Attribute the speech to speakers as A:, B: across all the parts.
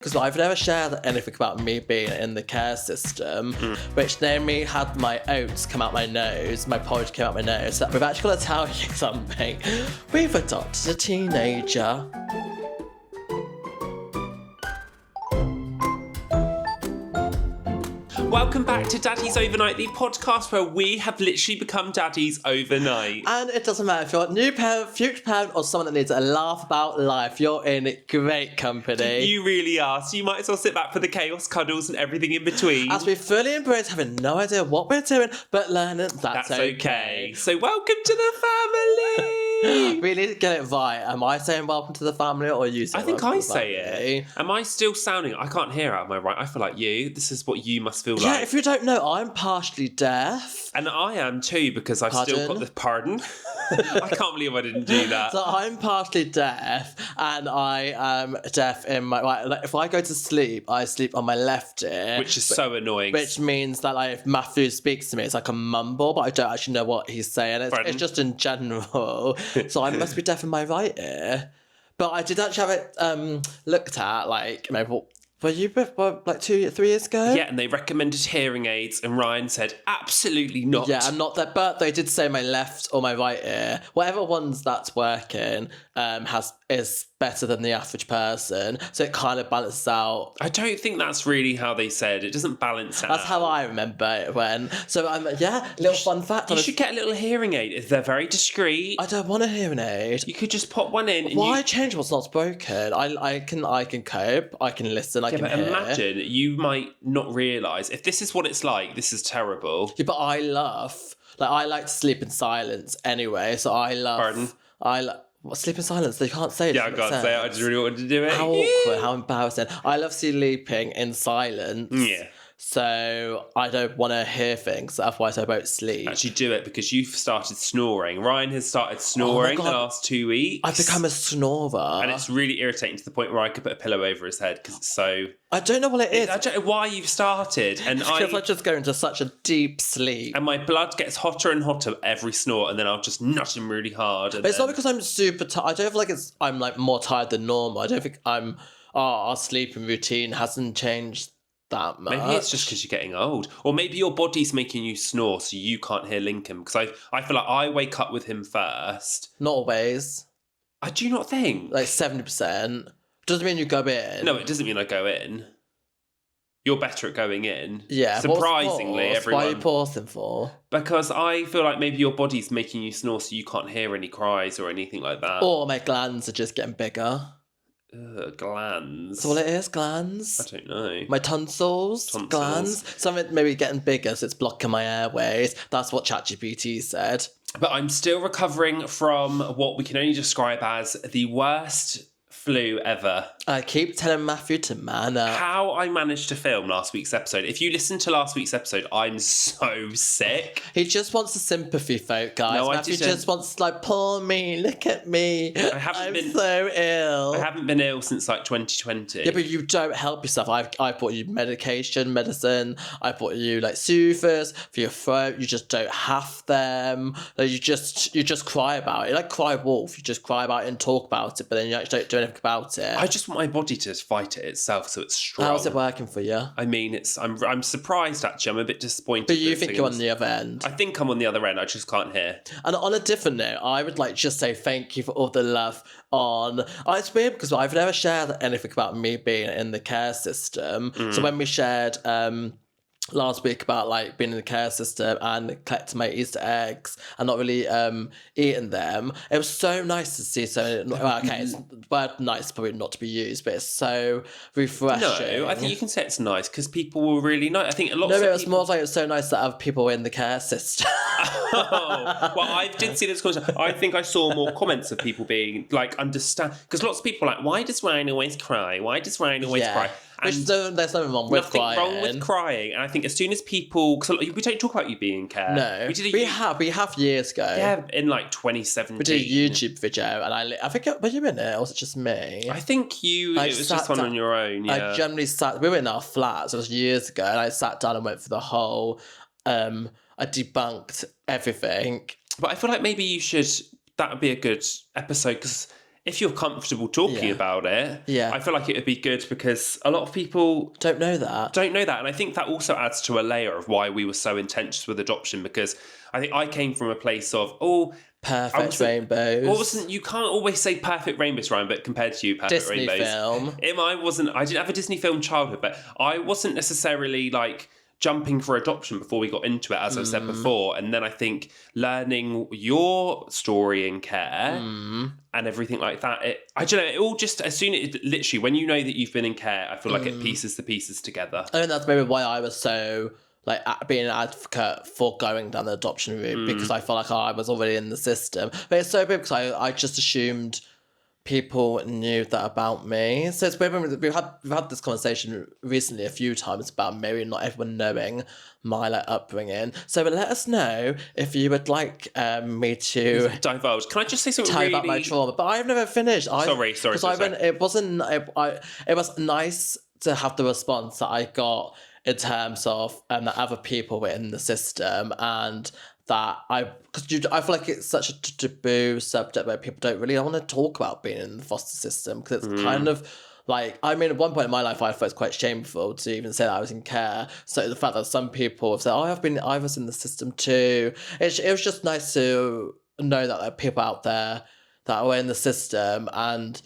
A: Because I've never shared anything about me being in the care system, which then me had my oats come out my nose, my porridge came out my nose. So we've actually got to tell you something. We've adopted a teenager.
B: Welcome back to Daddies Overnight, the podcast where we have literally become daddies overnight.
A: And it doesn't matter if you're a new parent, future parent, or someone that needs a laugh about life, you're in great company.
B: You really are, so you might as well sit back for the chaos, cuddles and everything in between.
A: As we fully embrace having no idea what we're doing, but learning that's okay.
B: So welcome to the family!
A: We need to get it right. Am I saying welcome to the family or are you saying
B: I think
A: welcome
B: I
A: to the
B: say
A: family?
B: it. Am I still sounding... I can't hear out, am I right? I feel like you. This is what you must feel
A: Yeah,
B: like.
A: if you don't know, I'm partially deaf.
B: And I am too, because I've still got the... Pardon? I can't believe I didn't do that.
A: So I'm partially deaf, and I am deaf in my right. Like, if I go to sleep, I sleep on my left ear,
B: Which is so annoying.
A: Which means that like if Matthew speaks to me, it's like a mumble, but I don't actually know what he's saying. It's just in general. So I must be deaf in my right ear. But I did actually have it looked at, like maybe. Were you like 3 years ago?
B: Yeah, and they recommended hearing aids, and Ryan said, absolutely not.
A: Yeah, I'm not that, but they did say my left or my right ear, whatever one's that's working, is better than the average person, so it kind of balances out.
B: I don't think that's really how they said. It doesn't balance out.
A: That's how I remember it went. So little fun fact.
B: You should get a little hearing aid if they're very discreet.
A: I don't want a hearing aid.
B: You could just pop one in. And
A: Why change what's not broken? I can cope. I can listen. I can
B: but
A: hear.
B: imagine you might not realise if this is what it's like. This is terrible.
A: Yeah, but I like to sleep in silence anyway. So I love.
B: Pardon?
A: Sleep in silence. You can't say it.
B: Yeah, I can't say it. I just really wanted to do it.
A: How awkward. How embarrassing. I love sleeping in silence.
B: Yeah.
A: So I don't want to hear things, otherwise I won't sleep.
B: Actually do it because you've started snoring. Ryan has started snoring the last 2 weeks.
A: I've become a snorer.
B: And it's really irritating to the point where I could put a pillow over his head because it's so...
A: I don't know what it is.
B: I don't know why you've started. And
A: because I just go into such a deep sleep.
B: And my blood gets hotter and hotter every snort, and then I'll just nut him really hard.
A: But it's not because I'm super tired. I don't feel like I'm like more tired than normal. I don't think our sleeping routine hasn't changed that much.
B: Maybe it's just because you're getting old. Or maybe your body's making you snore so you can't hear Lincoln. Because I feel like I wake up with him first.
A: Not always.
B: I do not think.
A: Like 70%. Doesn't mean you go in.
B: No, it doesn't mean I go in. You're better at going in.
A: Yeah.
B: Surprisingly, everyone.
A: Why are you pausing for?
B: Because I feel like maybe your body's making you snore so you can't hear any cries or anything like that.
A: Or my glands are just getting bigger.
B: Glands.
A: That's all it is, glands.
B: I don't know.
A: My tonsils, glands. Something maybe getting bigger, so it's blocking my airways. That's what ChatGPT said.
B: But I'm still recovering from what we can only describe as the worst flu ever.
A: I keep telling Matthew to man up.
B: How I managed to film last week's episode. If you listen to last week's episode, I'm so sick.
A: He just wants a sympathy vote, guys.
B: No,
A: Matthew just wants poor me, look at me. I'm so ill.
B: I haven't been ill since 2020.
A: Yeah, but you don't help yourself. I bought you medicine. I bought you soothers for your throat. You just don't have them. You just cry about it. Like cry wolf. You just cry about it and talk about it, but then you actually don't do anything about it.
B: I just want my body to fight it itself so it's strong.
A: How's it working for you?
B: I mean, I'm surprised actually. I'm a bit disappointed.
A: But you think you're on the other end?
B: I think I'm on the other end. I just can't hear.
A: And on a different note, I would just say thank you for all the love on... it's weird because I've never shared anything about me being in the care system. So when we shared... last week about being in the care system and collecting my Easter eggs and not really eating them. It was so nice to see it's word nice is probably not to be used, but it's so refreshing.
B: No, I think you can say it's nice because people were really nice. I think a lot of
A: it was more it's so nice that other people were in the care system.
B: Oh, well, I did see this comment. I think I saw more comments of people being understand, because lots of people are why does Ryan always cry? Why does Ryan always cry?
A: There's nothing wrong with crying.
B: Nothing wrong with crying. And I think as soon as people... Because we don't talk about you being in care.
A: No. We have years ago.
B: Yeah, in 2017.
A: We did a YouTube video and I think... Were you in it or was it just me?
B: I think it was just one on your own, yeah.
A: I generally we were in our flat, so it was years ago, and I sat down and went for the whole... I debunked everything.
B: But I feel like maybe you should... That would be a good episode because... if you're comfortable talking about it, I feel like it would be good because a lot of people
A: don't know that.
B: And I think that also adds to a layer of why we were so intense with adoption, because I think I came from a place of,
A: perfect rainbows.
B: You can't always say perfect rainbows, Ryan, but compared to you, perfect
A: Disney
B: rainbows.
A: film.
B: I didn't have a Disney film childhood, but I wasn't necessarily like jumping for adoption before we got into it, as I've said before. And then I think learning your story in care and everything like that, I don't know, it all just, literally, when you know that you've been in care, I feel like it pieces the pieces together.
A: I think that's maybe why I was so, like, being an advocate for going down the adoption route, because I felt like I was already in the system. But it's so big because I just assumed people knew that about me. So it's weird when we've had this conversation recently a few times about maybe not everyone knowing my like upbringing. So let us know if you would like me to
B: divulge. Can I just say something
A: about my trauma? But I've never finished. Sorry. It was nice to have the response that I got in terms of that other people were in the system, and that I feel like it's such a taboo subject where people don't really want to talk about being in the foster system, because it's kind of like, I mean, at one point in my life I thought it was quite shameful to even say that I was in care. So the fact that some people have said, I was in the system too, it was just nice to know that there are people out there that are in the system and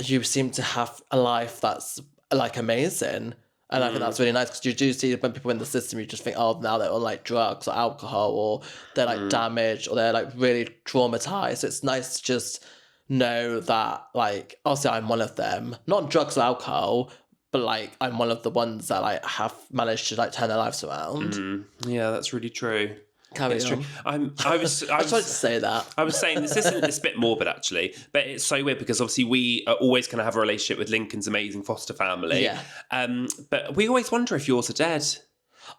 A: you seem to have a life that's like amazing. And I think that's really nice, because you do see when people in the system, you just think, now they're on like drugs or alcohol, or they're like damaged, or they're like really traumatized. So it's nice to just know that, like, obviously I'm one of them, not drugs or alcohol, but like I'm one of the ones that like have managed to like turn their lives around.
B: Yeah, that's really true.
A: It's true. I just wanted to say that.
B: I was saying this isn't, it's a bit morbid actually, but it's so weird because obviously we are always going to have a relationship with Lincoln's amazing foster family.
A: Yeah.
B: But we always wonder if yours are dead.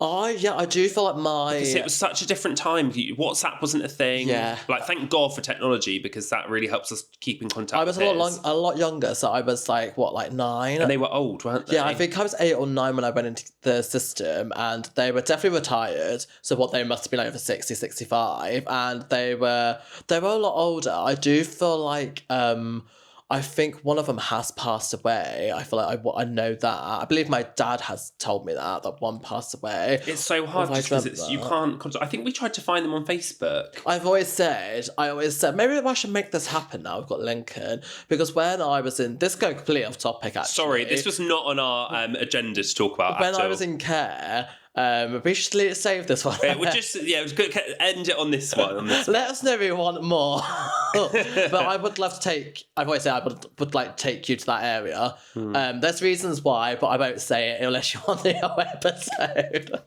A: I do feel like
B: because it was such a different time. WhatsApp wasn't a thing.
A: Yeah.
B: Like, thank God for technology, because that really helps us keep in contact.
A: I was a lot younger, so I was like 9,
B: and they were old, weren't they?
A: Yeah, I think I was 8 or 9 when I went into the system, and they were definitely retired. So what, they must have been over 60, 65, and they were a lot older. I do feel like I think one of them has passed away. I feel like I know that. I believe my dad has told me that one passed away.
B: It's so hard because you can't. I think we tried to find them on Facebook.
A: I've always said, maybe I should make this happen now. I've got Lincoln, because when I was in, this going completely off topic actually.
B: Sorry, this was not on our agenda to talk about.
A: When I was in care, we should save this one.
B: We'll just end it on this one.
A: Let us know if you want more. But I would love to take. I've always said I would like to take you to that area. There's reasons why, but I won't say it unless you want the whole episode.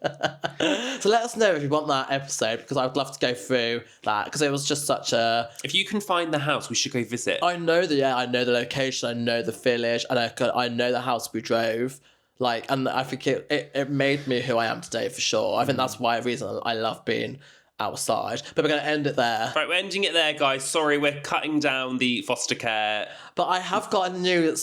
A: So let us know if you want that episode, because I would love to go through that, because it was just such a.
B: If you can find the house, we should go visit.
A: I know the location. I know the village, and I know the house we drove. Like, and I think it made me who I am today for sure. I think that's why reason I love being outside. But we're going to end it there.
B: Right, we're ending it there, guys. Sorry, we're cutting down the foster care.
A: But I have got a new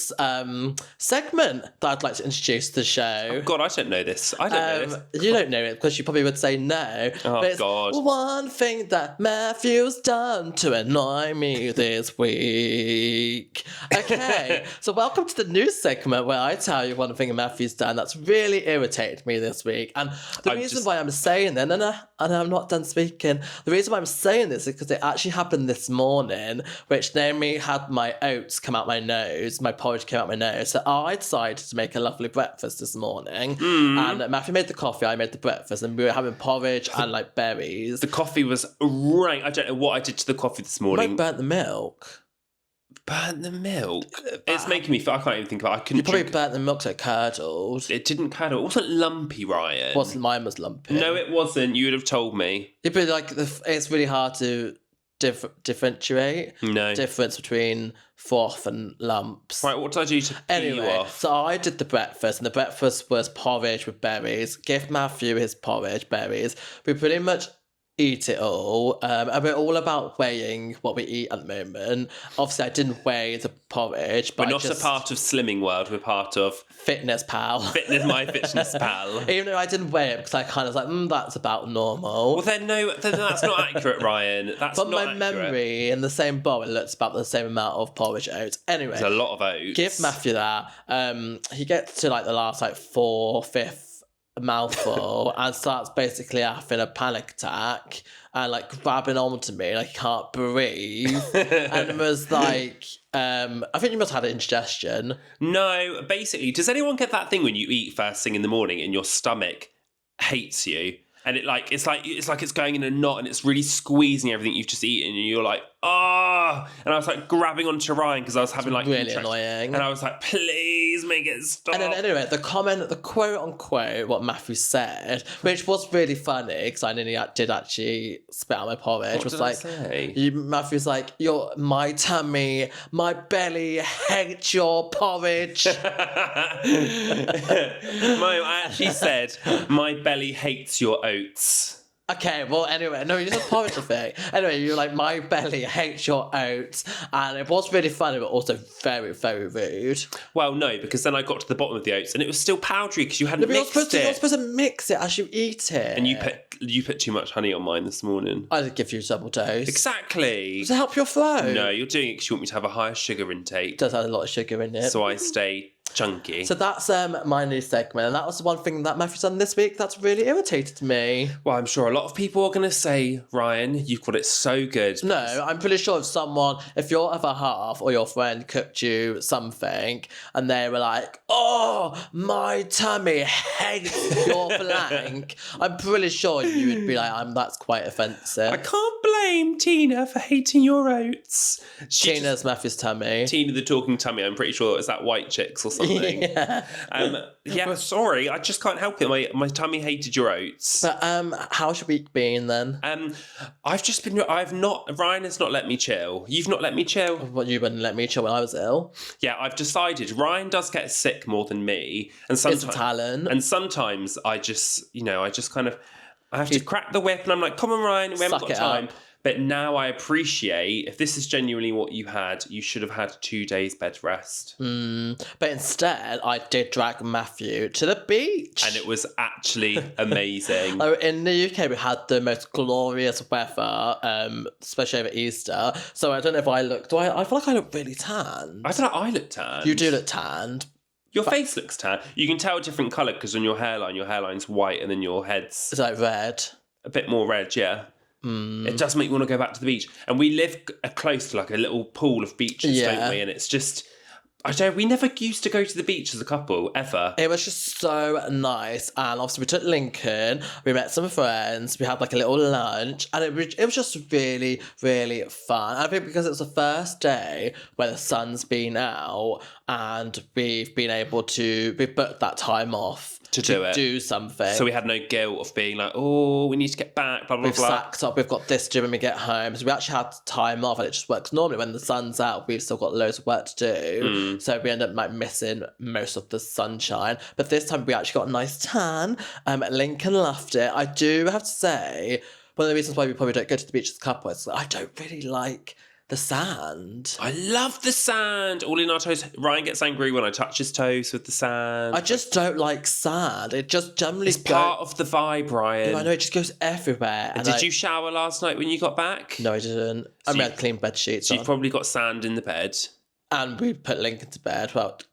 A: segment that I'd like to introduce to the show.
B: Oh, God, I don't know this. I don't know this.
A: You don't know it because you probably would say no.
B: Oh,
A: but it's
B: God.
A: One thing that Matthew's done to annoy me this week. Okay, so welcome to the new segment where I tell you one thing Matthew's done that's really irritated me this week. And the reason why I'm saying that, and I'm not done speaking, the reason why I'm saying this is because it actually happened this morning, which Naomi had my oats come out my nose, my porridge came out my nose. So I decided to make a lovely breakfast this morning. And Matthew made the coffee, I made the breakfast, and we were having porridge and like berries.
B: The coffee was rank. I don't know what I did to the coffee this morning.
A: I burnt the milk.
B: Burnt the milk? It's making me feel, I can't even think about it.
A: You probably burnt the milk so it curdled.
B: It didn't curdle. It wasn't lumpy, Ryan.
A: Mine was lumpy.
B: No, it wasn't. You would have told me.
A: It'd be like, it's really hard to differentiate.
B: No.
A: Difference between froth and lumps.
B: Right, what did I do to pee you off?
A: So I did the breakfast, and the breakfast was porridge with berries. Give Matthew his porridge, berries. We pretty much eat it all. And we're all about weighing what we eat at the moment. Obviously, I didn't weigh the porridge, but
B: We're not a part of Slimming World. We're part of
A: Fitness Pal.
B: My Fitness Pal.
A: Even though I didn't weigh it because I kind of was like, that's about normal.
B: Well, then that's not accurate, Ryan. That's
A: But
B: not
A: my
B: accurate.
A: memory in the same bowl, it looks about the same amount of porridge oats. Anyway,
B: There's a lot of oats.
A: give Matthew that. He gets to like the last like 4/5 mouthful and starts basically having a panic attack and like grabbing onto me like he can't breathe and was like I think you must have had indigestion.
B: No, basically, does anyone get that thing when you eat first thing in the morning and your stomach hates you? And it's like it's going in a knot and it's really squeezing everything you've just eaten and you're like, ah! And I was like grabbing onto Ryan because I was having like
A: really annoying.
B: And I was like, please make it stop.
A: And then anyway, the quote unquote, what Matthew said, which was really funny because I nearly did actually spit out my porridge.
B: What
A: was
B: did
A: like,
B: I say?
A: Matthew's like, my tummy, my belly hates your porridge.
B: I actually said, my belly hates your oats.
A: Okay, well, anyway, no, you just porridge thing. Anyway, you're like, my belly hates your oats. And it was really funny, but also very, very rude.
B: Well, no, because then I got to the bottom of the oats and it was still powdery because you hadn't mixed it.
A: You're supposed to mix it as you eat it.
B: And you put too much honey on mine this morning.
A: I did give you a double dose.
B: Exactly.
A: To help your flow.
B: No, you're doing it because you want me to have a higher sugar intake.
A: It does have a lot of sugar in it.
B: So I stay chunky.
A: So that's my new segment, and that was the one thing that Matthew's done this week that's really irritated me.
B: Well, I'm sure a lot of people are going to say, Ryan, you've got it so good.
A: No, I'm pretty sure if your other half or your friend cooked you something and they were like, oh, my tummy hates your blank, I'm pretty sure you would be like, that's quite offensive.
B: I can't blame Tina for hating your oats.
A: Tina's Matthew's tummy.
B: Tina the talking tummy, I'm pretty sure it was that White Chicks or something.
A: Yeah.
B: Sorry, I just can't help it. My tummy hated your oats.
A: But how's your week been then?
B: Ryan has not let me chill. You've not let me chill.
A: What, you wouldn't let me chill when I was ill?
B: Yeah, I've decided Ryan does get sick more than me. And sometimes,
A: it's a talent.
B: And sometimes I just kind of, I have to crack the whip and I'm like, come on, Ryan, we haven't got time. But now I appreciate, if this is genuinely what you had, you should have had 2 days bed rest.
A: But instead, I did drag Matthew to the beach.
B: And it was actually amazing.
A: In the UK, we had the most glorious weather, especially over Easter. So I don't know if I look... I feel like I look really tanned.
B: I feel like I look tanned.
A: You do look tanned.
B: Your face looks tan. You can tell a different colour because on your hairline's white and then your head's...
A: It's like red.
B: A bit more red, yeah. It does make you want to go back to the beach. And we live close to like a little pool of beaches, don't we? And it's just... we never used to go to the beach as a couple, ever.
A: It was just so nice. And obviously we took Lincoln, we met some friends, we had like a little lunch, and it was just really, really fun. I think because it was the first day where the sun's been out and we've booked that time off to do something.
B: So we had no guilt of being like, oh, we need to get back, blah, blah,
A: We've
B: blah.
A: sacked up, we've got this to do when we get home. So we actually had time off, and it just works normally when the sun's out, we've still got loads of work to do. So we end up like missing most of the sunshine. But this time we actually got a nice tan. Lincoln loved it. I do have to say, one of the reasons why we probably don't go to the beach as a couple is I don't really like the sand.
B: I love the sand. All in our toes. Ryan gets angry when I touch his toes with the sand.
A: I just don't like sand. It just generally
B: It's part of the vibe, Ryan.
A: I know, it just goes everywhere. And
B: did you shower last night when you got back?
A: No, I didn't. We had clean bed sheets.
B: So you've probably got sand in the bed.
A: And we put Lincoln to bed without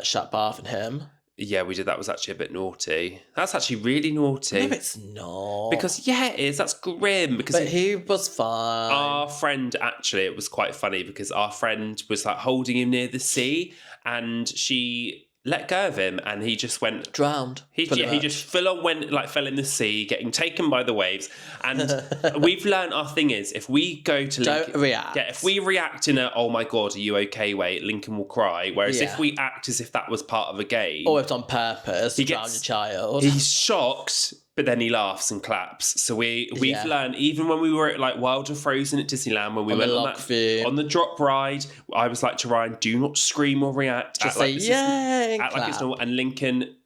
A: shut bath and him.
B: Yeah, we did. That was actually a bit naughty. That's actually really naughty.
A: No, it's not.
B: Because, yeah, it is. That's grim. But
A: he was fine.
B: Our friend, actually, it was quite funny because our friend was like holding him near the sea and she let go of him and he just went...
A: Drowned.
B: He just fell in the sea, getting taken by the waves. And we've learned our thing is, if we go to
A: Don't react.
B: Yeah, if we react in a, oh my God, are you okay way, Lincoln will cry. Whereas if we act as if that was part of a game...
A: Or if it's on purpose to drown your child.
B: He's shocked, but then he laughs and claps. So we've learned, even when we were at like Wild and Frozen at Disneyland, when we went on the drop ride, I was like to Ryan, do not scream or react.
A: Just say, yay,
B: act like it's normal. And Lincoln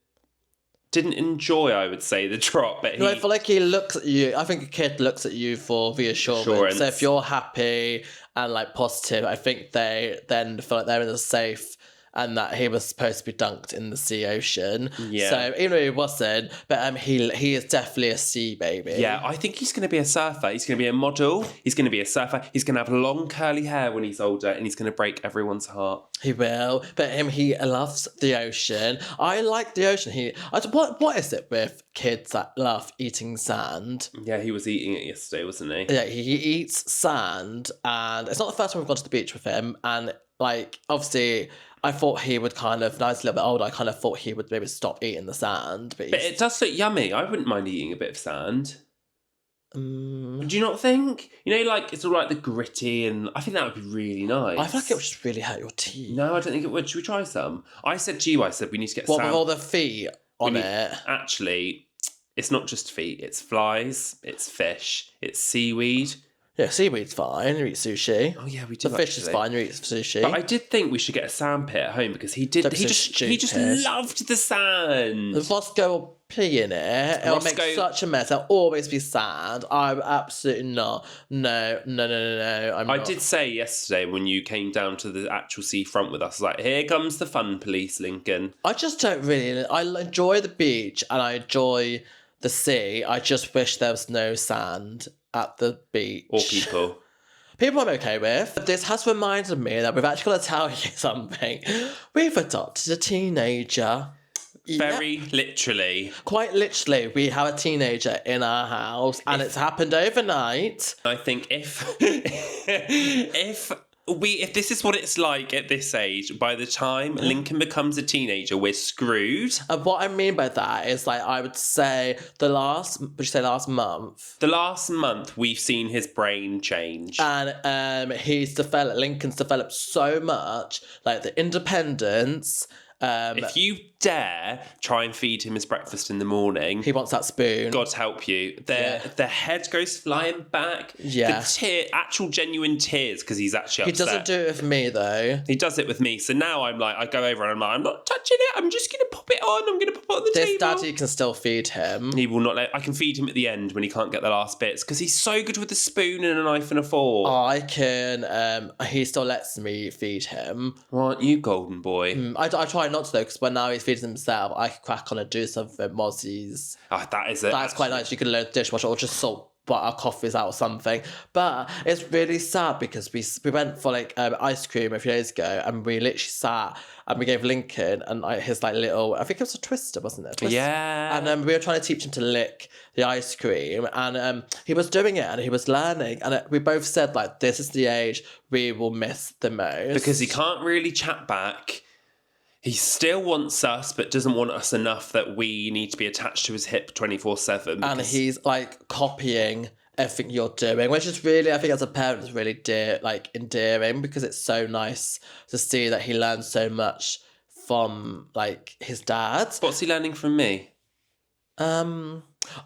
B: didn't enjoy, I would say, the drop. But
A: I feel like he looks at you. I think a kid looks at you for reassurance. So if you're happy and like positive, I think they then feel like they're in a safe. And that he was supposed to be dunked in the sea ocean.
B: Yeah.
A: So even though he wasn't, but he is definitely a sea baby.
B: Yeah, I think he's going to be a surfer. He's going to be a model. He's going to be a surfer. He's going to have long curly hair when he's older, and he's going to break everyone's heart.
A: He will. But he loves the ocean. I like the ocean. What is it with kids that love eating sand?
B: Yeah, he was eating it yesterday, wasn't he?
A: Yeah, he eats sand, and it's not the first time we've gone to the beach with him. And like, obviously, I thought he would now he's a little bit older, I kind of thought he would maybe stop eating the sand. But
B: it does look yummy. I wouldn't mind eating a bit of sand. Do you not think? You know, like, it's all right, the gritty, and I think that would be really nice.
A: I feel like it would just really hurt your teeth.
B: No, I don't think it would. Should we try some? I said to you, we need to get
A: sand.
B: With
A: all the feet on it?
B: Actually, it's not just feet. It's flies, it's fish, it's seaweed.
A: Yeah, seaweed's fine. You eat sushi.
B: Oh yeah, we do.
A: The fish is fine. You eat sushi.
B: But I did think we should get a sand pit at home because he just loved the sand.
A: The Roscoe will pee in it. It'll make such a mess. There'll always be sand. I'm absolutely not. No. I
B: did say yesterday when you came down to the actual seafront with us, like, here comes the fun police, Lincoln.
A: I just don't really. I enjoy the beach and I enjoy the sea. I just wish there was no sand at the beach.
B: Or people.
A: People I'm okay with. This has reminded me that we've actually got to tell you something. We've adopted a teenager.
B: Very literally.
A: Quite literally, we have a teenager in our house and it's happened overnight.
B: I think if this is what it's like at this age, by the time Lincoln becomes a teenager, we're screwed.
A: And what I mean by that is, like, I would say last month?
B: The last month, we've seen his brain change.
A: And Lincoln's developed so much, like the independence.
B: If you dare try and feed him his breakfast in the morning,
A: he wants that spoon.
B: God help you. The head goes flying back.
A: Yeah.
B: The actual genuine tears because he's actually upset.
A: He doesn't do it with me though.
B: He does it with me. So now I'm like, I go over and I'm like, I'm not touching it. I'm just going to pop it on. I'm going to pop it on the table.
A: This daddy can still feed him.
B: He will not I can feed him at the end when he can't get the last bits because he's so good with a spoon and a knife and a fork.
A: I can, he still lets me feed him.
B: Aren't you, golden boy?
A: I try not to though, because when now he's feeding himself, I can crack on and do something Mozzie's.
B: That is it.
A: That's quite nice. You can load the dishwasher or just salt our coffees out or something. But it's really sad because we went for like ice cream a few days ago and we literally sat and we gave Lincoln and his like little, I think it was a Twister, wasn't it?
B: Yeah.
A: And we were trying to teach him to lick the ice cream and he was doing it and he was learning and we both said like, this is the age we will miss the most.
B: Because he can't really chat back. He still wants us, but doesn't want us enough that we need to be attached to his hip 24/7.
A: And he's like copying everything you're doing, which is really, I think as a parent, is really endearing because it's so nice to see that he learns so much from like his dad.
B: What's he learning from me?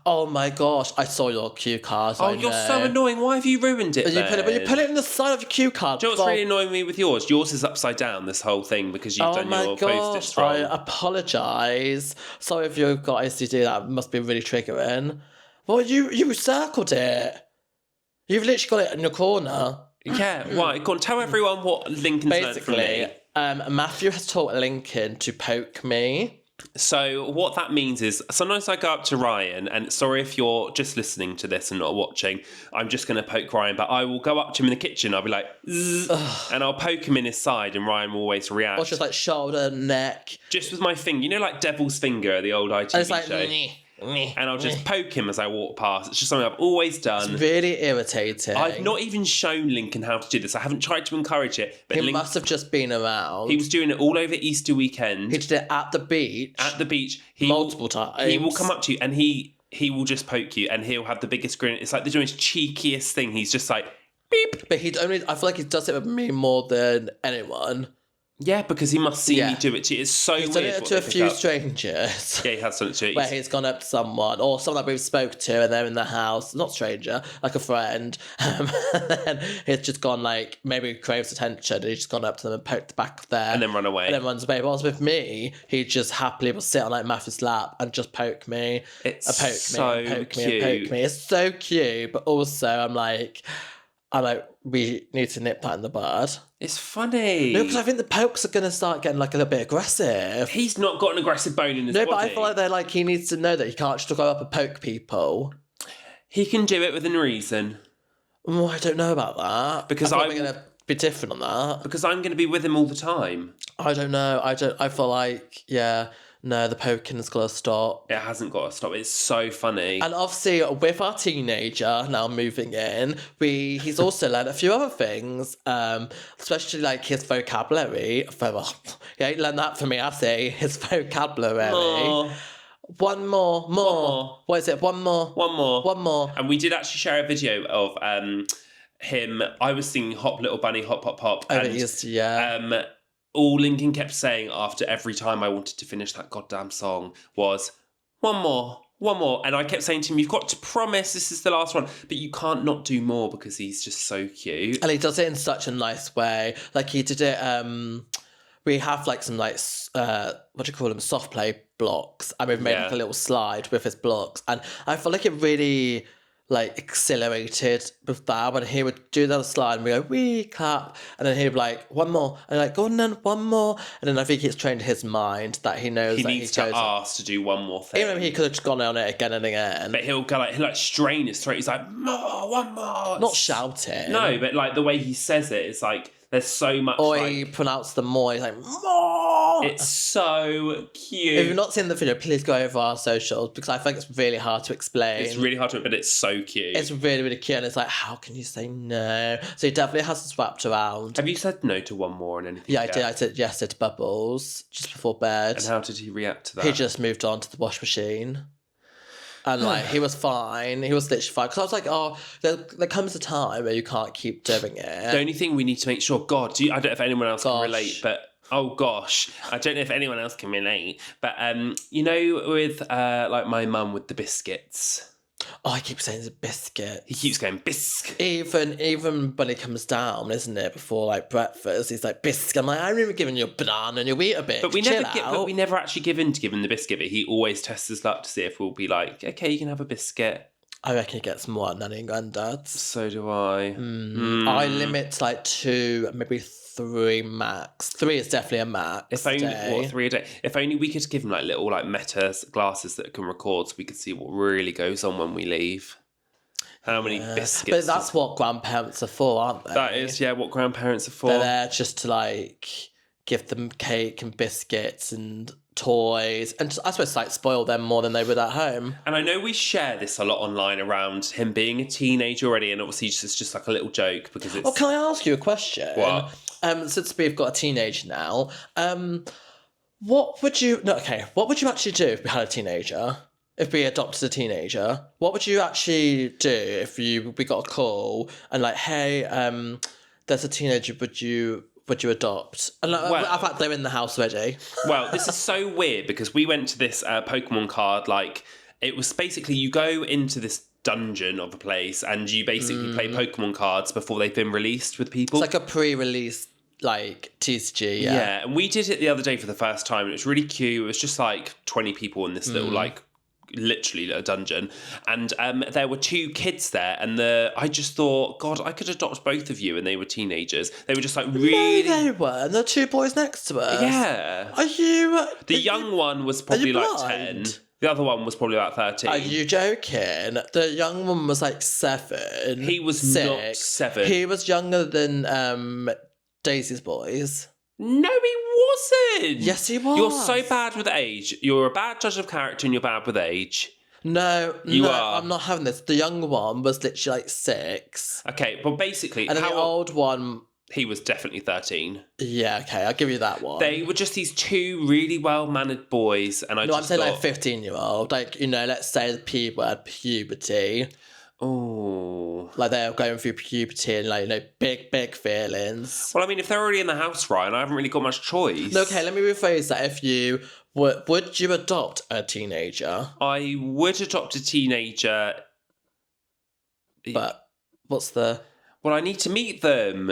A: Oh my gosh, I saw your cue card.
B: Oh, you're so annoying. Why have you ruined it?
A: You put it in the side of your cue card.
B: Do you know what's really annoying me with yours? Yours is upside down, this whole thing, because you've done your post-its wrong.
A: I apologise. Sorry if you've got OCD, that must be really triggering. Well, you circled it. You've literally got it in your corner.
B: Yeah, why? Go on, tell everyone what Lincoln's learned from me.
A: Matthew has taught Lincoln to poke me.
B: So what that means is sometimes I go up to Ryan, and sorry if you're just listening to this and not watching, I'm just going to poke Ryan, but I will go up to him in the kitchen, I'll be like, and I'll poke him in his side, and Ryan will always react.
A: Or just like shoulder, neck.
B: Just with my finger, you know, like Devil's Finger, the old ITV
A: it's like,
B: show. And I'll just poke him as I walk past. It's just something I've always done.
A: It's really irritating.
B: I've not even shown Lincoln how to do this. I haven't tried to encourage it. But
A: he must have just been around.
B: He was doing it all over Easter weekend.
A: He did it at the beach.
B: At the beach.
A: Multiple times.
B: He will come up to you and he will just poke you and he'll have the biggest grin. It's like they're doing his cheekiest thing. He's just like, beep.
A: But I feel like he does it with me more than anyone.
B: Yeah, because he must see me
A: Yeah.
B: do it to you. It's so
A: He's
B: weird.
A: done it
B: what
A: to
B: they
A: a
B: pick
A: few
B: up.
A: strangers.
B: Yeah, he has done it to
A: Where
B: you.
A: he's gone up to someone, or someone that we've spoke to, and they're in the house, not stranger, like a friend, and then he's just gone, like, maybe craves attention, and he's just gone up to them and poked the back of their...
B: And then run away.
A: And then runs away. But also with me, he just happily will sit on, like, Matthew's lap and just poke me.
B: It's
A: poke
B: so
A: me, poke
B: cute.
A: me, and poke me. It's so cute, but also I'm like, we need to nip that in the bud.
B: It's funny.
A: No, because I think the pokes are going to start getting, like, a little bit aggressive.
B: He's not got an aggressive bone in his
A: No,
B: body.
A: but I feel like they're like, he needs to know that he can't just go up and poke people.
B: He can do it within reason.
A: Oh, I don't know about that.
B: Because
A: I'm going to be different on that.
B: Because I'm going to be with him all the time.
A: I don't know. I feel like, yeah, no, the poking has got to stop.
B: It hasn't got to stop. It's so funny.
A: And obviously, with our teenager now moving in, he's also learned a few other things, especially like his vocabulary. He ain't learned that from me, has he? His vocabulary.
B: Aw.
A: One more. What is it? One more.
B: One more.
A: And
B: And we did actually share a video of him. I was singing Hop Little Bunny, Hop Hop Hop.
A: Oh,
B: And
A: it is, yeah.
B: all Lincoln kept saying after every time I wanted to finish that goddamn song was, one more. And I kept saying to him, you've got to promise this is the last one. But you can't not do more because he's just so cute.
A: And he does it in such a nice way. Like, he did it, we have, like, some, like, what do you call them, soft play blocks. And we've made, like, a little slide with his blocks. And I feel like it really, like, accelerated with that. When he would do that slide and we go, wee, clap. And then he'd be like, one more. And like, go on then, one more. And then I think it's trained his mind that he knows
B: He
A: that
B: needs to ask to do one more thing.
A: even though he could have just gone on it again and again.
B: But he'll strain his throat. He's like, more, one more.
A: Not shouting.
B: No, but like the way he says it, it's like there's so much.
A: Or
B: like,
A: he pronounced the more, he's like, more.
B: it's so cute.
A: If you've not seen the video, please go over our socials because I think it's really hard to explain.
B: It's really hard to, but it's so cute.
A: It's really, really cute. And it's like, how can you say no? So he definitely has us wrapped around.
B: Have you said no to one more and anything?
A: Yeah, I
B: yet?
A: did. I said yes to Bubbles just before bed.
B: And how did he react to that?
A: He just moved on to the wash machine. And like, he was fine. He was literally fine. Because I was like, oh, there comes a time where you can't keep doing it.
B: The only thing we need to make sure, God, I don't know if anyone else can relate, but oh gosh, I don't know if anyone else can relate. But you know, with like my mum with the biscuits.
A: Oh, I keep saying it's a biscuit.
B: He keeps going bisc.
A: Even when he comes down, isn't it? Before like breakfast, he's like biscuit. I'm like, I remember giving you a banana and you eat a bit.
B: But we never actually give in to give him the biscuit. But he always tests his luck to see if we'll be like, okay, you can have a biscuit.
A: I reckon he gets more at Nanny and Granddad's.
B: So do I.
A: I limit to like 2, maybe 3 max. 3 is definitely a max.
B: If only
A: day.
B: 3 a day. If only we could give him like little like meta glasses that can record, so we could see what really goes on when we leave. How many biscuits?
A: But that's what grandparents are for, aren't they?
B: That is, yeah, what grandparents are for.
A: They're there just to like give them cake and biscuits and toys, and just, I suppose like spoil them more than they would at home.
B: And I know we share this a lot online around him being a teenager already, and obviously it's just like a little joke because it's.
A: Oh, can I ask you a question?
B: What?
A: Since we've got a teenager now, what would you actually do if we had a teenager? If we adopted a teenager, what would you actually do if we got a call and like, hey, there's a teenager, would you adopt? And like, in fact, they're in the house already.
B: Well, this is so weird because we went to this Pokemon card, like, it was basically you go into this dungeon of a place and you basically play Pokemon cards before they've been released with people.
A: It's like a pre-release, like, TCG, yeah.
B: Yeah, and we did it the other day for the first time and it was really cute. It was just like 20 people in this little, like, literally a dungeon, and there were 2 kids there, and I just thought, God, I could adopt both of you, and they were teenagers. They were just like really.
A: No, they were. And the 2 boys next to us.
B: Yeah.
A: Are you?
B: The young one was probably like 10. The other one was probably about 13.
A: Are you joking? The young one was like 7.
B: He was
A: 6.
B: not 7.
A: He was younger than Daisy's boys.
B: No, he wasn't.
A: Yes, he was.
B: You're so bad with age. You're a bad judge of character and you're bad with age.
A: No,
B: You are.
A: I'm not having this. The younger one was literally like 6.
B: Okay, well, basically,
A: And then the old one,
B: he was definitely 13.
A: yeah, okay, I'll give you that one.
B: They were just these 2 really well-mannered boys, and
A: I'm saying like 15-year-old. Like, you know, let's say the P word, puberty.
B: Oh.
A: Like they're going through puberty and like, you know, big feelings.
B: Well, I mean, if they're already in the house, Ryan, I haven't really got much choice.
A: Okay, let me rephrase that. If you would you adopt a teenager?
B: I would adopt a teenager.
A: But what's the...
B: Well, I need to meet them.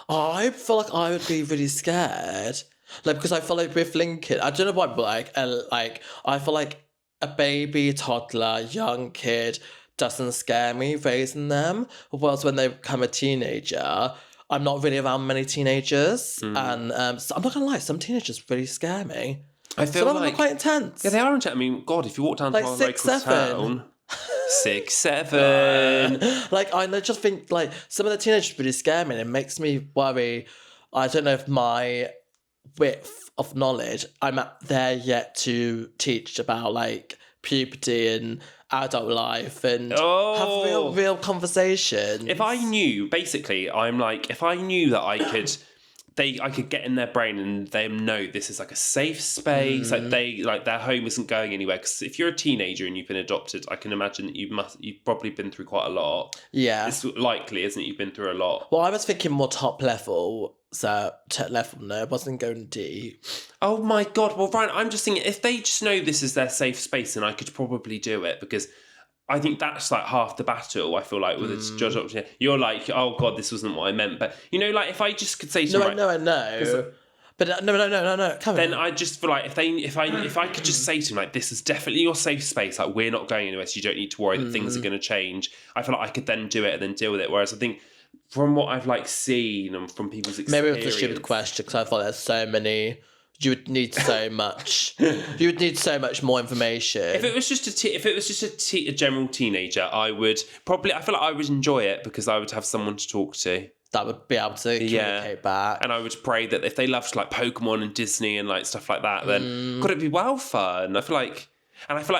A: Oh, I feel like I would be really scared. Like, because I feel like with Lincoln, I don't know why, but like I feel like a baby, toddler, young kid doesn't scare me raising them. Whereas when they become a teenager, I'm not really around many teenagers. And so I'm not going to lie, some teenagers really scare me.
B: I feel
A: some of them
B: like...
A: are quite intense.
B: Yeah, they are intense. I mean, God, if you walk down to
A: Like
B: our
A: 6,
B: local
A: 7.
B: town... 6, 7.
A: Like, I just think, like, some of the teenagers really scare me and it makes me worry. I don't know if my width of knowledge, I'm not there yet to teach about, like, puberty and adult life and have real conversations.
B: If I knew, basically, I'm like, if I knew that I could get in their brain and they know this is like a safe space, like their home isn't going anywhere. Because if you're a teenager and you've been adopted, I can imagine that you've probably been through quite a lot.
A: Yeah,
B: it's likely, isn't it? You've been through a lot.
A: Well, I was thinking more top level. So top level, no, I wasn't going deep.
B: Oh my God! Well, Ryan, I'm just thinking if they just know this is their safe space, then I could probably do it because I think that's like half the battle. I feel like with a judge option, you're like, oh God, this wasn't what I meant. But you know, like if I just could say to them,
A: I know. But no.
B: Then I just feel like if I could just say to them like, this is definitely your safe space. Like we're not going anywhere, so you don't need to worry that things are going to change. I feel like I could then do it and then deal with it. Whereas I think from what I've like seen and from people's experience,
A: maybe it's a stupid question because I thought there's so many. You would need so much. You would need so much more information.
B: If it was just a general teenager, I would probably. I feel like I would enjoy it because I would have someone to talk to
A: that would be able to communicate back.
B: And I would pray that if they loved like Pokemon and Disney and like stuff like that, then could it be well fun? I feel like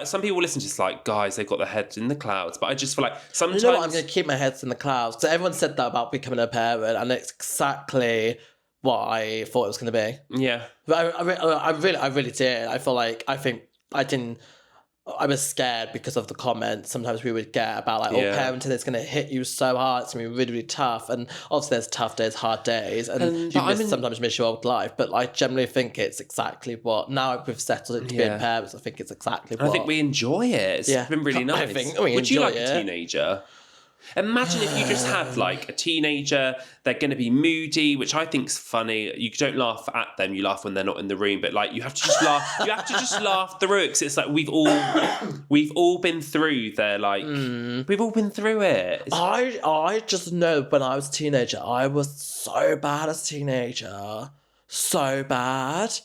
B: some people listen to this like, guys, they've got their heads in the clouds. But I just feel like sometimes...
A: You know what? I'm going to keep my heads in the clouds. So everyone said that about becoming a parent, and it's exactly what I thought it was going to be.
B: Yeah.
A: But I really did. I was scared because of the comments sometimes we would get about like, parenting is going to hit you so hard, it's going to be really, really tough. And obviously there's tough days, hard days, and sometimes miss your old life. But I generally think it's exactly what, now we've settled into being parents, I think it's exactly what.
B: I think we enjoy it. It's been really nice.
A: I think we
B: Would you
A: enjoy
B: like a teenager? Imagine if you just had like a teenager, they're going to be moody, which I think's funny. You don't laugh at them, you laugh when they're not in the room, but like you have to just laugh. You have to just laugh through it because it's like we've all been through their like we've all been through it.
A: I just know when I was a teenager, I was so bad as a teenager, so bad.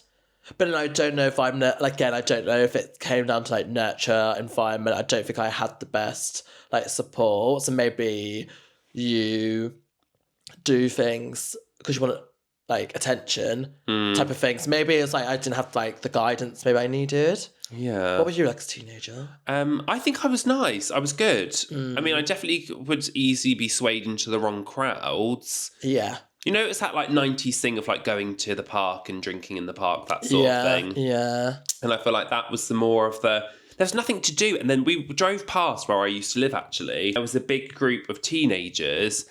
A: But I don't know if I don't know if it came down to like nurture, environment. I don't think I had the best like support. So maybe you do things because you want like attention type of things. Maybe it's like I didn't have like the guidance maybe I needed.
B: Yeah.
A: What were you like as a teenager?
B: I think I was nice. I was good. I mean, I definitely would easily be swayed into the wrong crowds.
A: Yeah.
B: You know, it's that like 90s thing of like going to the park and drinking in the park, that sort of thing. Yeah. And I feel like that was the more of the, there's nothing to do. And then we drove past where I used to live, actually. There was a big group of teenagers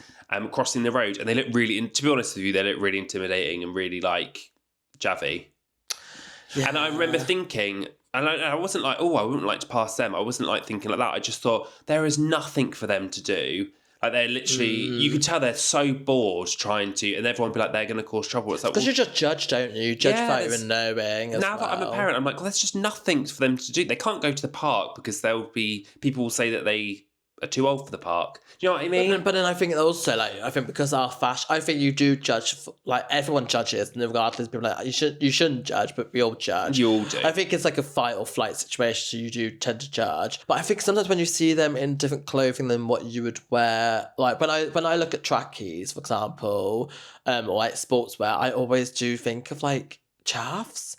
B: crossing the road. And they looked really, to be honest with you, they looked really intimidating and really like javvy. Yeah. And I remember thinking, and I wasn't like, oh, I wouldn't like to pass them. I wasn't like thinking like that. I just thought there is nothing for them to do. Like they're literally, you could tell they're so bored trying to, and everyone would be like, they're going to cause trouble. It's like,
A: because you just judge, don't you? You judge without even knowing.
B: Now that I'm a parent, I'm like, well, there's just nothing for them to do. They can't go to the park because people will say that they are too old for the park. Do you know what I mean?
A: But then I think also, like, I think because our fashion, I think you do judge, like, everyone judges, and regardless, people are like, you shouldn't judge, but we all judge.
B: You all do.
A: I think it's like a fight or flight situation, so you do tend to judge. But I think sometimes when you see them in different clothing than what you would wear, like, when I look at trackies, for example, or like sportswear, I always do think of, like, chaffs.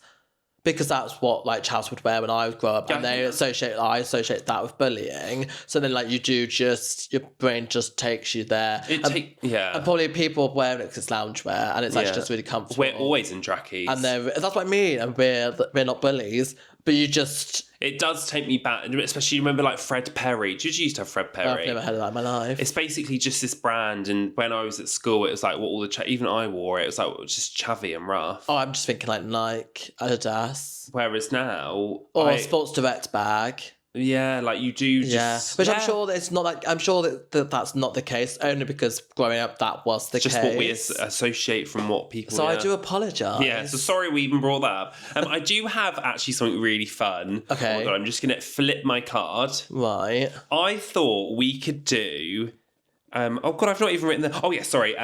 A: Because that's what like chaps would wear when I was growing up, and I associate that with bullying. So then, like, your brain just takes you there. And probably people wearing it because it's loungewear, and it's actually just really comfortable.
B: We're always in trackies,
A: and that's what I mean. And we're not bullies, But you just...
B: It does take me back, especially remember like Fred Perry. Did you used to have Fred Perry?
A: I've never heard of that in my life.
B: It's basically just this brand, and when I was at school, it was like what all the even I wore it. It was like just chavvy and rough.
A: Oh, I'm just thinking like Nike, Adidas,
B: Whereas now,
A: or a Sports Direct bag.
B: Yeah, like you do. Just,
A: which I'm sure that it's not like. I'm sure that that's not the case. Only because growing up, that was the case.
B: Just what we associate from what people.
A: So I do apologise.
B: Yeah, so sorry we even brought that up. I do have actually something really fun.
A: Okay.
B: Oh my God, I'm just gonna flip my card.
A: Right.
B: I thought we could do. Oh God, I've not even written the. Oh yeah, sorry.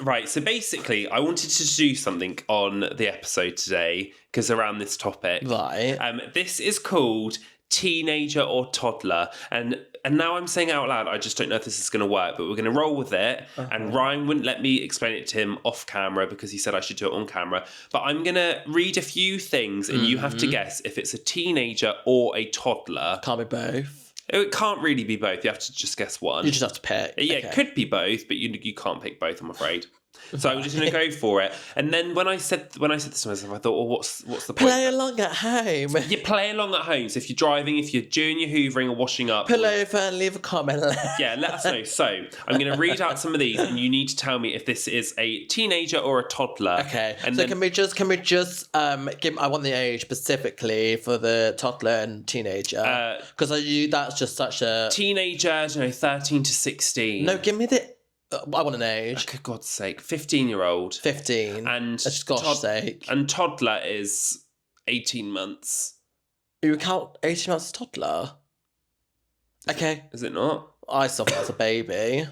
B: Right. So basically, I wanted to do something on the episode today because around this topic.
A: Right.
B: This is called teenager or toddler, and now I'm saying out loud, I just don't know if this is going to work, but we're going to roll with it. And Ryan wouldn't let me explain it to him off camera because he said I should do it on camera, but I'm going to read a few things and you have to guess if it's a teenager or a toddler.
A: Can't be both.
B: It can't really be both. You have to just guess one.
A: You just have to pick.
B: Yeah,
A: okay.
B: It could be both, but you can't pick both, I'm afraid. So I'm just going to go for it. And then when I said this to myself, I thought, well, what's the point?
A: Play along at home.
B: You play along at home. So if you're driving, if you're doing your hoovering or washing up.
A: Pull over and leave a comment.
B: Yeah, let us know. So I'm going to read out some of these and you need to tell me if this is a teenager or a toddler.
A: Okay.
B: And
A: so
B: then,
A: can we just give, I want the age specifically for the toddler and teenager. Because that's just such a...
B: Teenager, 13 to 16.
A: No, give me the... I want an age.
B: For God's sake, 15-year-old.
A: 15.
B: And
A: just gosh sake.
B: And toddler is 18 months.
A: You count 18 months as toddler? Okay.
B: Is it not?
A: I saw that as a baby.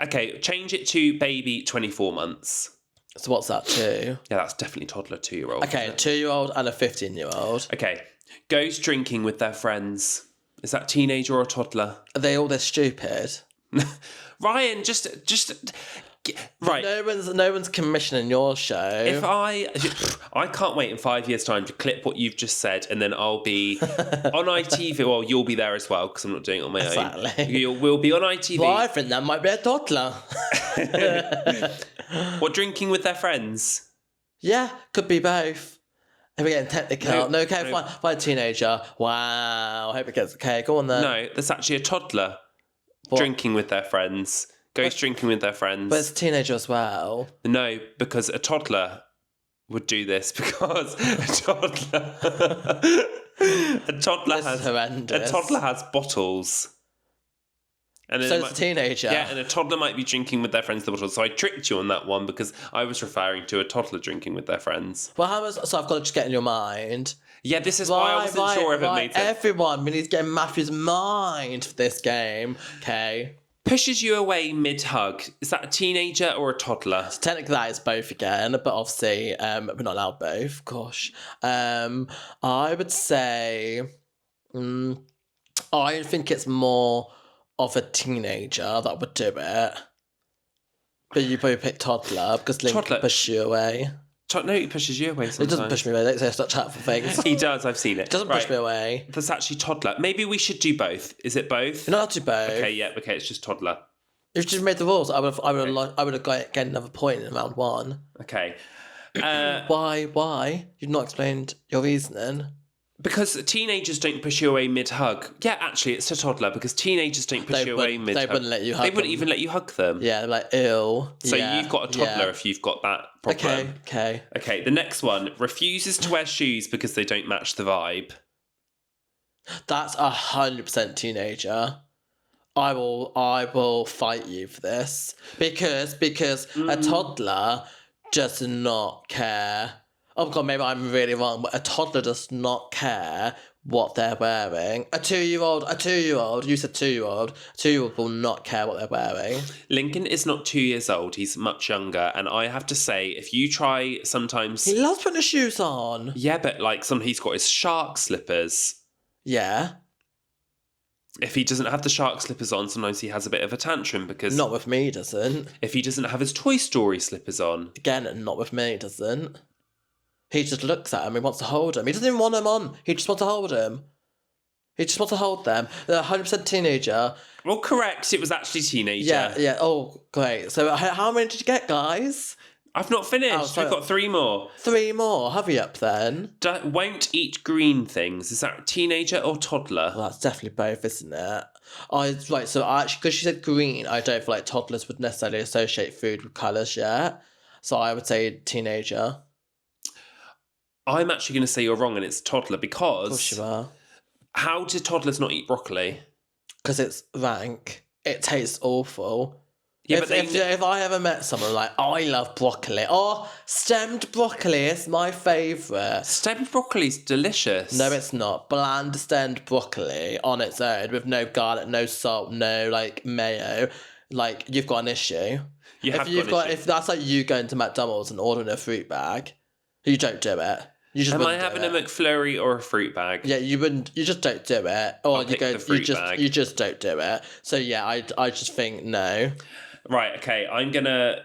B: Okay, change it to baby 24 months.
A: So what's that too?
B: Yeah, that's definitely toddler 2-year-old.
A: Okay, a 2-year-old and a 15-year-old.
B: Okay, goes drinking with their friends. Is that teenager or a toddler?
A: Are they all this stupid?
B: Ryan, just right.
A: No one's commissioning your show.
B: If I can't wait in 5 years' time to clip what you've just said, and then I'll be on ITV. Well, you'll be there as well because I'm not doing it on my
A: own.
B: We'll be on ITV.
A: Well, I think that might be a toddler.
B: What, drinking with their friends?
A: Yeah, could be both. If we're getting technical. No, fine, teenager. Wow, I hope it gets okay. Go on then.
B: No, that's actually a toddler.
A: What?
B: Drinking with their friends. Goes drinking with their friends.
A: But it's a teenager as well.
B: No, because a toddler would do this because a toddler has bottles. And
A: so it's a teenager.
B: Yeah, and a toddler might be drinking with their friends the bottles. So I tricked you on that one because I was referring to a toddler drinking with their friends.
A: Well, so I've got to just get in your mind.
B: Yeah, this is why I wasn't sure if it made sense.
A: Everyone, we need to get in Matthew's mind for this game. Okay.
B: Pushes you away mid-hug. Is that a teenager or a toddler?
A: So technically that is both again, but obviously we're not allowed both. Gosh. I would say... I think it's more of a teenager that would do it. But you probably pick toddler because Link pushes you away.
B: No, he pushes you away sometimes.
A: It doesn't push me away. Let's say start chatting for things.
B: He does, I've seen it.
A: Doesn't push me away.
B: That's actually toddler. Maybe we should do both. Is it both?
A: You're not allowed to do both.
B: Okay, it's just toddler.
A: If you just made the rules, I would have got another point in round one.
B: Okay.
A: Why? You've not explained your reasoning.
B: Because teenagers don't push you away mid-hug. Yeah, actually, it's a toddler because teenagers don't push you away mid-hug.
A: They wouldn't let you hug them.
B: They wouldn't even let you hug them.
A: Yeah, they're like, ew.
B: So you've got a toddler if you've got that problem. Okay, the next one. Refuses to wear shoes because they don't match the vibe. That's
A: 100% teenager. I will fight you for this. Because a toddler does not care. Oh God, maybe I'm really wrong, but a toddler does not care what they're wearing. A 2-year-old, you said 2-year-old, a 2-year-old will not care what they're wearing.
B: Lincoln is not 2 years old, he's much younger, and I have to say, if you try sometimes...
A: He loves putting the shoes on.
B: Yeah, but like he's got his shark slippers.
A: Yeah.
B: If he doesn't have the shark slippers on, sometimes he has a bit of a tantrum because...
A: Not with me, he doesn't.
B: If he doesn't have his Toy Story slippers on.
A: Again, not with me, he doesn't. He just looks at him, he wants to hold him. He doesn't even want them on. He just wants to hold him. He just wants to hold them. They're 100% teenager.
B: Well, correct. It was actually teenager.
A: Yeah. Oh, great. So how many did you get, guys?
B: I've not finished.
A: Oh, sorry.
B: We've got 3 more.
A: 3 more. Hurry up then.
B: Won't eat green things. Is that teenager or toddler?
A: Well, that's definitely both, isn't it? So actually, because she said green, I don't feel like toddlers would necessarily associate food with colours yet. So I would say teenager.
B: I'm actually going to say you're wrong and it's toddler
A: Of
B: because...
A: course you are.
B: How do toddlers not eat broccoli?
A: Because it's rank. It tastes awful.
B: Yeah,
A: if I ever met someone like, oh, I love broccoli. Oh, stemmed broccoli is my favourite.
B: Stemmed broccoli's delicious.
A: No, it's not. Bland stemmed broccoli on its own with no garlic, no salt, no, like, mayo. Like, you've got an issue. If that's like you going to McDonald's and ordering a fruit bag, you don't do it. You just
B: Am I having a McFlurry or a fruit bag?
A: Yeah, you wouldn't. You just don't do it, or you just don't do it. So yeah, I just think no.
B: Right. Okay. I'm gonna.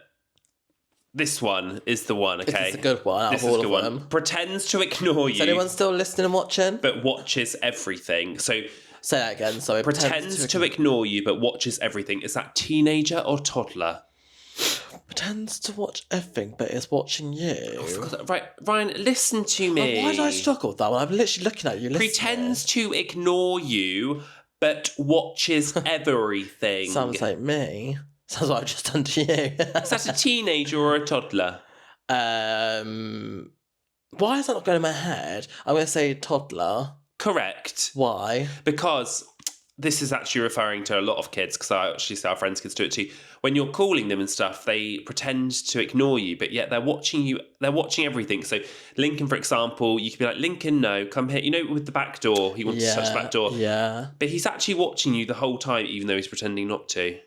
B: This one is the one. Okay,
A: This is a good one. Out of all of them.
B: Pretends to ignore you.
A: Is anyone still listening and watching?
B: But watches everything. So
A: say that again. Sorry.
B: Pretends to ignore you, but watches everything. Is that teenager or toddler?
A: Pretends to watch everything, but is watching you.
B: Right, Ryan, listen to me.
A: Why did I struggle with that one? I'm literally looking at you.
B: Pretends to ignore you, but watches everything.
A: Sounds like me. Sounds like I've just done to you.
B: Is that a teenager or a toddler?
A: Why is that not going in my head? I'm going to say toddler.
B: Correct.
A: Why?
B: Because this is actually referring to a lot of kids, because I actually say our friends' kids do it too. When you're calling them and stuff, they pretend to ignore you, but yet they're watching you. They're watching everything. So Lincoln, for example, you could be like, Lincoln, no, come here. You know, with the back door, he wants to touch the back door.
A: Yeah.
B: But he's actually watching you the whole time, even though he's pretending not to.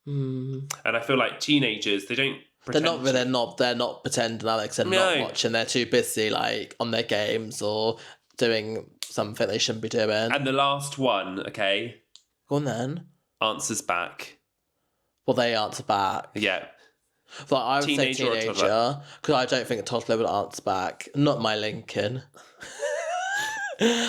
B: And I feel like teenagers, they don't pretend.
A: They're not pretending, Alex. They're not watching. They're too busy, like, on their games or doing something they shouldn't be doing.
B: And the last one, okay.
A: Go on then.
B: Answers back.
A: Well, they answer back.
B: Yeah.
A: But I would say teenager, because I don't think a toddler would answer back. Not my Lincoln.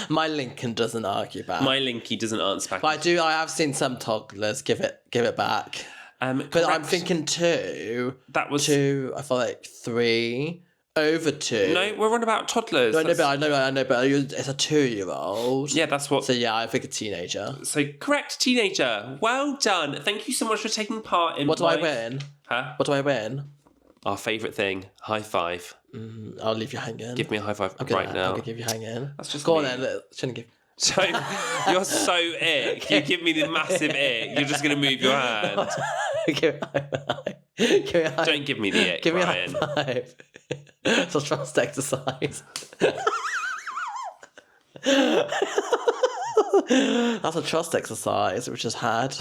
A: My Lincoln doesn't argue back.
B: My Linky doesn't answer back.
A: But I have seen some toddlers give it back. But I'm thinking 2.
B: That was
A: 2. I feel like 3. Over 2.
B: No, we're on about toddlers.
A: No, I know, but it's a 2-year-old.
B: Yeah, that's what.
A: So yeah, I think a teenager.
B: So correct, teenager. Well done. Thank you so much for taking part in.
A: What do I win?
B: Huh?
A: What do I win?
B: Our favourite thing. High five.
A: I'll leave you hanging.
B: Give me a high five now.
A: I'm gonna give you hanging.
B: That's just
A: go
B: me.
A: on then. Shouldn't give.
B: So you're so ick. You give me the massive ick. You're just gonna move your hand.
A: Give me a high five. Give me a high.
B: Don't give me the ick,
A: Give me
B: Ryan.
A: a high five. It's a trust exercise. That's a trust exercise we just had.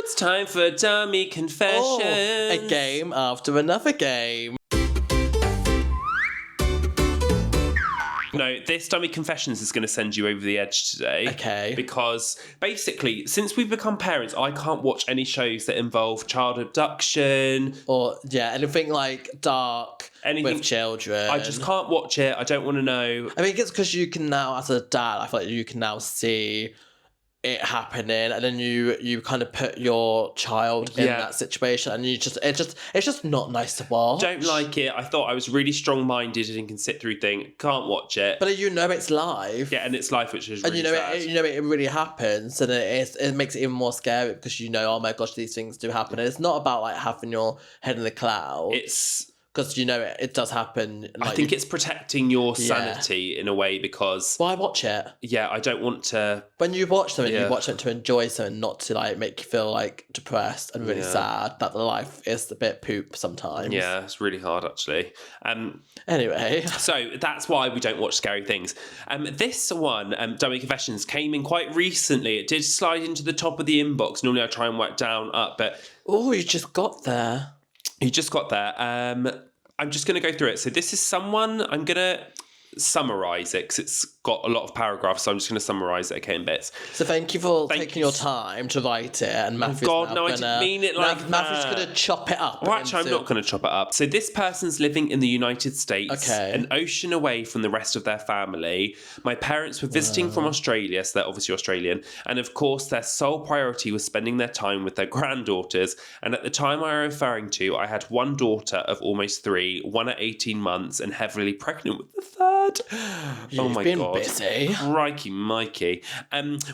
B: It's time for dummy confessions.
A: A game after another game.
B: No, this dummy confessions is going to send you over the edge today.
A: Okay.
B: Because basically, since we've become parents, I can't watch any shows that involve child abduction.
A: Or, anything like dark with children.
B: I just can't watch it. I don't want to know.
A: I think it's because you can now, as a dad, I feel like you can now see it happening, and then you kind of put your child in that situation, and it's just not nice to watch.
B: Don't like it. I thought I was really strong-minded and can sit through things. Can't watch it.
A: But you know it's live.
B: Yeah, and it's live, which is really
A: sad. It really happens, and it makes it even more scary because oh my gosh, these things do happen. And it's not about like having your head in the clouds.
B: It's
A: because it does happen.
B: Like, I think it's protecting your sanity in a way because...
A: Why watch it?
B: Yeah, I don't want to...
A: When you watch something, you watch it to enjoy something, not to like make you feel like depressed and really sad that the life is a bit poop sometimes.
B: Yeah, it's really hard actually.
A: Anyway.
B: So that's why we don't watch scary things. This one, Dummy Confessions, came in quite recently. It did slide into the top of the inbox. Normally I try and work down, up, but...
A: Oh, you just got there.
B: You just got there. I'm just going to go through it. So this is someone, I'm going to summarise it because it's got a lot of paragraphs, so I'm just going to summarise it, in bits.
A: So thank you for taking your time to write it. And Matthew's
B: I didn't mean it like that.
A: Matthew's going to chop it up.
B: Well, actually, I'm not going to chop it up. So this person's living in the United States, an ocean away from the rest of their family. My parents were visiting from Australia, so they're obviously Australian. And of course, their sole priority was spending their time with their granddaughters. And at the time I'm referring to, I had one daughter of almost 3, one at 18 months, and heavily pregnant with the third. Oh my God.
A: Busy.
B: Crikey Mikey.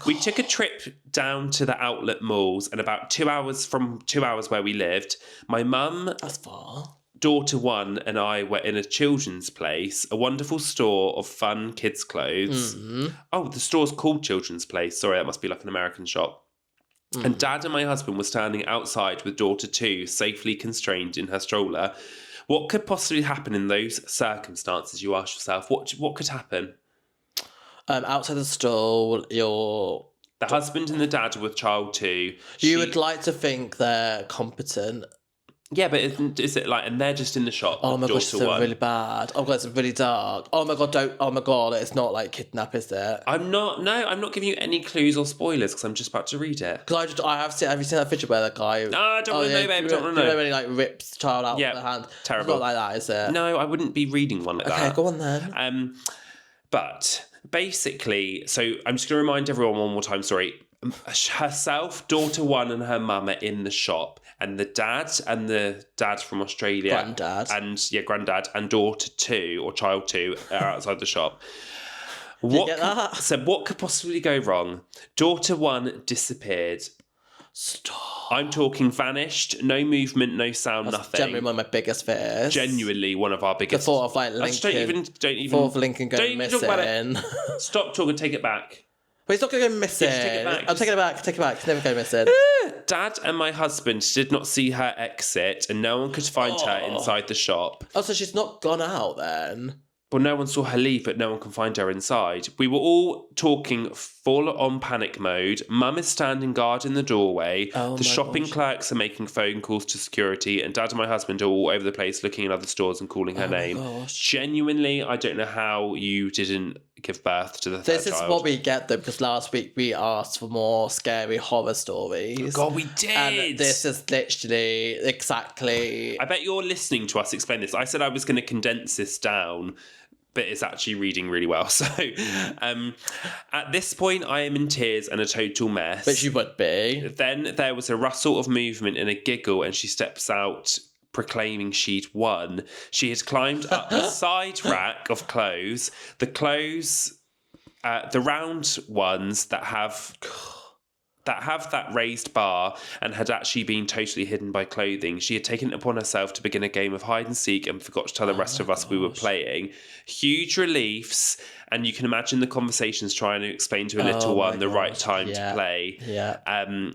B: We took a trip down to the outlet malls, and about 2 hours where we lived, my mum,
A: that's far,
B: daughter 1 and I were in a children's place, a wonderful store of fun kids' clothes. Oh, the store's called Children's Place. Sorry, that must be like an American shop. And Dad and my husband were standing outside with daughter 2 safely constrained in her stroller. What could possibly happen in those circumstances, you ask yourself? What could happen?
A: Outside the stall,
B: the husband and the dad with child 2.
A: You would like to think they're competent.
B: Yeah, but is it like, and they're just in the shop?
A: Oh my gosh, it's really bad. Oh god, it's really dark. Oh my god, it's not like kidnap, is it?
B: I'm not giving you any clues or spoilers because I'm just about to read it.
A: Because have you seen that video where the guy?
B: I don't want to know, babe. Don't want to know.
A: You know when he like rips the child out with the hand?
B: Terrible.
A: It's not like that, is it?
B: No, I wouldn't be reading one like that.
A: Okay, go on then.
B: But basically, so I'm just going to remind everyone one more time, sorry. Herself, daughter 1 and her mum are in the shop, and the dad from Australia, granddad and daughter 2 or child 2 are outside the shop. So what could possibly go wrong? Daughter 1 disappeared.
A: Stop.
B: I'm talking vanished, no movement, no sound, nothing.
A: Generally one of my biggest fears.
B: Genuinely one of our biggest.
A: The thought of like Lincoln. Don't even Lincoln going missing.
B: Stop talking. Take it back.
A: But he's not going to go missing.
B: Take it back.
A: I'm taking it back. Take it back. He's never going missing.
B: Dad and my husband did not see her exit, and no one could find her inside the shop.
A: Oh, so she's not gone out then?
B: Well, no one saw her leave, but no one can find her inside. We were all talking full-on panic mode. Mum is standing guard in the doorway. The shopping clerks are making phone calls to security, and Dad and my husband are all over the place looking in other stores and calling her name. Genuinely, I don't know how you didn't give birth to the third child. This is what
A: we get, though, because last week we asked for more scary horror stories.
B: God, we did!
A: And this is literally exactly...
B: I bet you're listening to us explain this. I said I was going to condense this down, but it's actually reading really well. So at this point, I am in tears and a total mess.
A: But you would be.
B: Then there was a rustle of movement and a giggle, and she steps out proclaiming she'd won. She had climbed up a side rack of clothes. The clothes, the round ones that have that raised bar and had actually been totally hidden by clothing. She had taken it upon herself to begin a game of hide and seek and forgot to tell the rest of us we were playing. Huge reliefs, and you can imagine the conversations trying to explain to a little one the right time to play.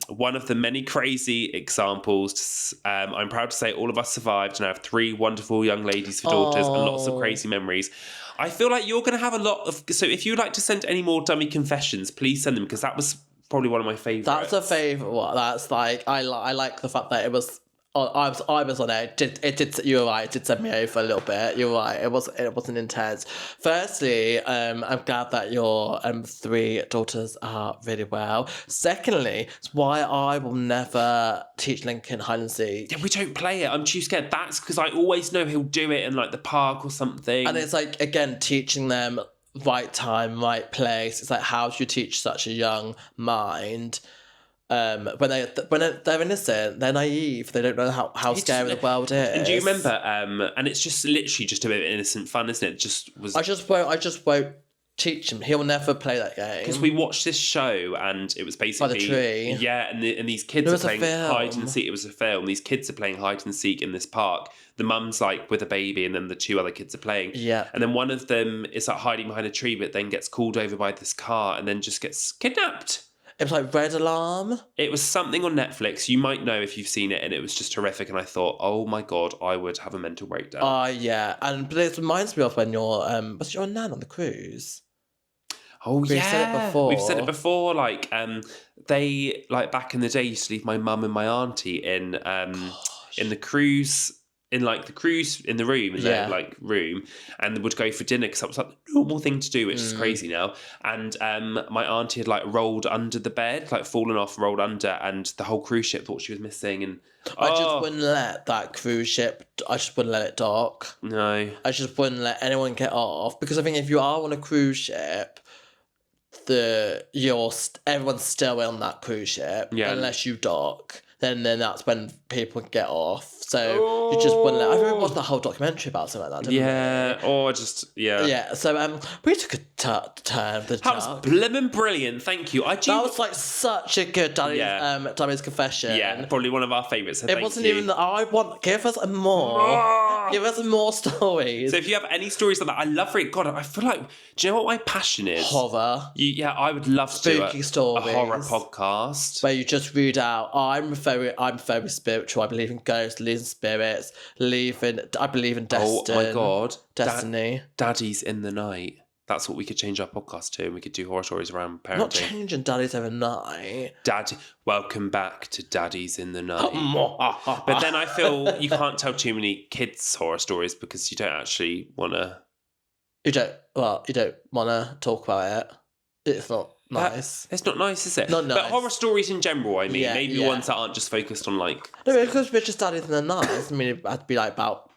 B: One of the many crazy examples. I'm proud to say all of us survived, and I have 3 wonderful young ladies for daughters and lots of crazy memories. I feel like you're going to have a lot of... So if you'd like to send any more dummy confessions, please send them, because that was probably one of my favourites.
A: That's a favourite one. That's like... I like the fact that it was... I was on it. It did. You were right. It did send me over a little bit. You're right. It wasn't intense. Firstly, I'm glad that your 3 daughters are really well. Secondly, it's why I will never teach Lincoln hide and seek.
B: Yeah, we don't play it. I'm too scared. That's because I always know he'll do it in like the park or something.
A: And it's like, again, teaching them right time, right place. It's like, how do you teach such a young mind? When they're innocent, they're naive. They don't know how scary the world is.
B: And do you remember? And it's just literally just a bit of innocent fun, isn't it?
A: I just won't teach him. He'll never play that game.
B: Because we watched this show, and it was basically
A: by the tree.
B: Yeah, and these kids are playing hide and seek. It was a film. These kids are playing hide and seek in this park. The mum's like with a baby, and then the 2 other kids are playing.
A: Yeah.
B: And then one of them is like hiding behind a tree, but then gets called over by this car, and then just gets kidnapped.
A: It was like Red Alarm.
B: It was something on Netflix. You might know if you've seen it, and it was just horrific. And I thought, oh my God, I would have a mental breakdown.
A: Yeah. But it reminds me of when you're was your nan on the cruise?
B: Oh,
A: We've said it before.
B: We've said it before. Like, they, like, back in the day, used to leave my mum and my auntie in the cruise in like the cruise in the room, room, and would go for dinner because that was like the normal thing to do, which is crazy now. And my auntie had like rolled under the bed, like fallen off, rolled under, and the whole cruise ship thought she was missing. And
A: I just wouldn't let that cruise ship. I just wouldn't let it dock.
B: No,
A: I just wouldn't let anyone get off because I think if you are on a cruise ship, everyone's still on that cruise ship unless you dock. Then that's when people get off. So you just wouldn't let... I remember watching the whole documentary about something like that, didn't we? Yeah, so we took a turn of the
B: That was blimmin' brilliant, thank you.
A: That was like such a good Daddy's confession.
B: Yeah, probably one of our favourites, so
A: it wasn't even that give us more. Give us more stories.
B: So if you have any stories like that, I love it. God, I feel like... Do you know what my passion is?
A: Horror.
B: I would love to do
A: stories.
B: A horror podcast.
A: Where you just read out, I'm very spiritual. I believe in ghosts, believe in spirits, I believe in destiny.
B: Oh my God.
A: Destiny.
B: Daddies in the night. That's what we could change our podcast to, and we could do horror stories around parenting.
A: Not changing Daddies overnight.
B: Welcome back to Daddies in the Night. But then I feel you can't tell too many kids' horror stories because you don't actually want to...
A: You don't want to talk about it. It's not nice.
B: It's not nice, is it?
A: Not nice.
B: But horror stories in general, I mean. Maybe ones that aren't just focused on like...
A: No, because we're just Daddies in the Night. I mean, it had to be like about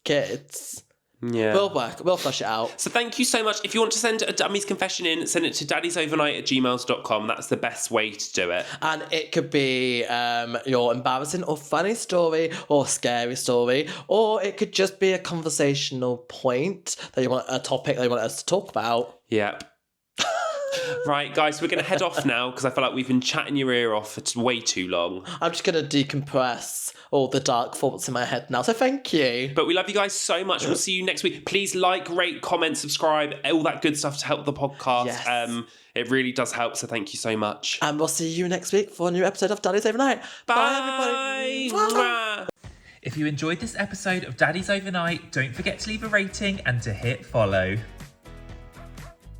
A: kids.
B: Yeah.
A: We'll flush it out.
B: So thank you so much. If you want to send a dummy's confession in, send it to daddiesovernight@gmail.com. That's the best way to do it.
A: And it could be your embarrassing or funny story or scary story, or it could just be a conversational point a topic that you want us to talk about.
B: Yep. Right, guys, we're going to head off now because I feel like we've been chatting your ear off for way too long.
A: I'm just going to decompress all the dark thoughts in my head now, so thank you.
B: But we love you guys so much. We'll see you next week. Please like, rate, comment, subscribe, all that good stuff to help the podcast.
A: Yes.
B: It really does help, so thank you so much.
A: And we'll see you next week for a new episode of Daddies Overnight.
B: Bye, everybody.
A: Bye.
C: If you enjoyed this episode of Daddies Overnight, don't forget to leave a rating and to hit follow.